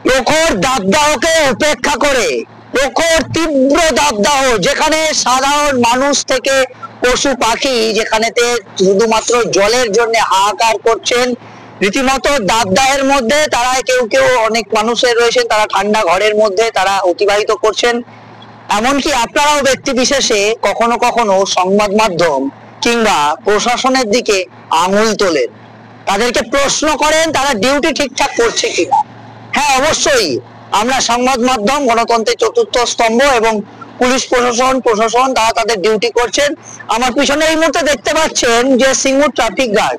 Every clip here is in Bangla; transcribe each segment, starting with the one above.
প্রখর দাবদাহকে উপেক্ষা করে, প্রখর তীব্র দাবদাহ, যেখানে সাধারণ মানুষ থেকে পশু পাখি যেখানেতে শুধুমাত্র জলের জন্য হাহাকার করছেন, রীতিমতো দাবদাহের মধ্যে তারা কেউ কেউ অনেক মানুষের রয়েছেন তারা ঠান্ডা ঘরের মধ্যে তারা অতিবাহিত করছেন। এমনকি আপনারাও ব্যক্তি বিশেষে কখনো কখনো সংবাদ মাধ্যম কিংবা প্রশাসনের দিকে আঙুল তোলেন, তাদেরকে প্রশ্ন করেন তারা ডিউটি ঠিকঠাক করছে কিনা। হ্যাঁ, অবশ্যই আমরা সংবাদ মাধ্যম গণতন্ত্রের চতুর্থ স্তম্ভ এবং পুলিশ প্রশাসন তারা তাদের ডিউটি করছেন। আমার পিছনে এই মুহূর্তে দেখতে পাচ্ছেন যে সিঙ্গুর ট্রাফিক গার্ড,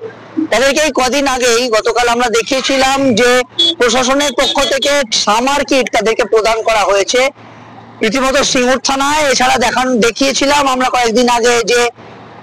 তাদেরকে এই কদিন আগেই গতকাল আমরা দেখিয়েছিলাম যে প্রশাসনের পক্ষ থেকে সামার কিট তাদেরকে প্রদান করা হয়েছে রীতিমতো সিঙ্গুর থানায়। এছাড়া দেখিয়েছিলাম আমরা কয়েকদিন আগে যে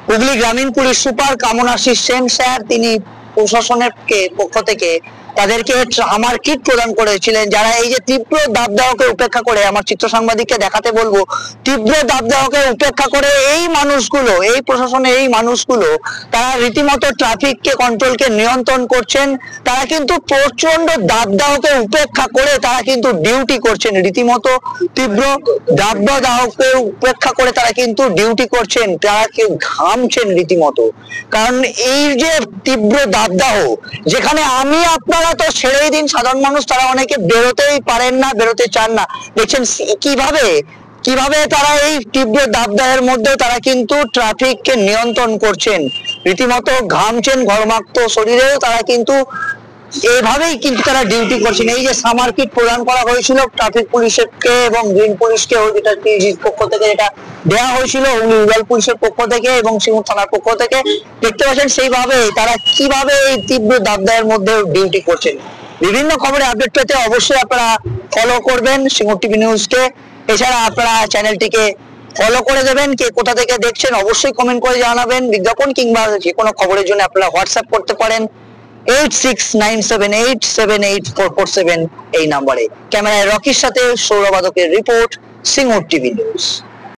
হুগলি গ্রামীণ police super Kamanashis Sen sir তিনি প্রশাসনের পক্ষ থেকে তাদেরকে আমার কিট প্রদান করেছিলেন, যারা এই যে তীব্র দাবদাহকে উপেক্ষা করে, আমার চিত্র সাংবাদিককে দেখাতে বলবো, তীব্র দাবদাহকে উপেক্ষা করে এই মানুষগুলো, এই প্রশাসনের এই মানুষগুলো তারা রীতিমতো ট্রাফিককে কন্ট্রোলকে নিয়ন্ত্রণ করছেন। তারা কিন্তু প্রচন্ড দাবদাহকে উপেক্ষা করে তারা কিন্তু ডিউটি করছেন, রীতিমতো তীব্র দাবদাহকে উপেক্ষা করে তারা কিন্তু ডিউটি করছেন, তারা কেউ ঘামছেন রীতিমতো। কারণ এই যে তীব্র দাবদাহ, যেখানে আমি আপনারা তো ছেড়েই দিন, সাধারণ মানুষ তারা অনেকে বেরোতেই পারেন না, বেরোতে চান না, দেখছেন কিভাবে তারা এই তীব্র দাবদাহের মধ্যে তারা কিন্তু ট্রাফিককে নিয়ন্ত্রণ করছেন, রীতিমতো ঘামছেন, ঘর্মাক্ত শরীরেও তারা কিন্তু এইভাবেই কিন্তু তারা ডিউটি করছেন। এই যে সামার কিট প্রদান করা হয়েছিল ট্রাফিক পুলিশকে এবং গ্রিন পুলিশকেও, যেটা পক্ষ থেকে যেটা দেওয়া হয়েছিল রুরাল পুলিশের পক্ষ থেকে এবং সিঙ্গুর থানার পক্ষ থেকে, দেখতে পাচ্ছেন সেইভাবে তারা কিভাবে এই তীব্র দাবদাহের মধ্যে ডিউটি করছেন। বিভিন্ন খবরে আপডেট পেতে অবশ্যই আপনারা ফলো করবেন সিঙ্গুর টিভি নিউজকে। এছাড়া আপনারা চ্যানেলটিকে ফলো করে দেবেন। কে কোথা থেকে দেখছেন অবশ্যই কমেন্ট করে জানাবেন। বিজ্ঞাপন কিংবা যে কোনো খবরের জন্য আপনারা হোয়াটসঅ্যাপ করতে পারেন 8697878447 এই নম্বরে। ক্যামেরায় রকির সাথে সৌরবাদকের রিপোর্ট, সিঙ্গুর টিভি নিউজ।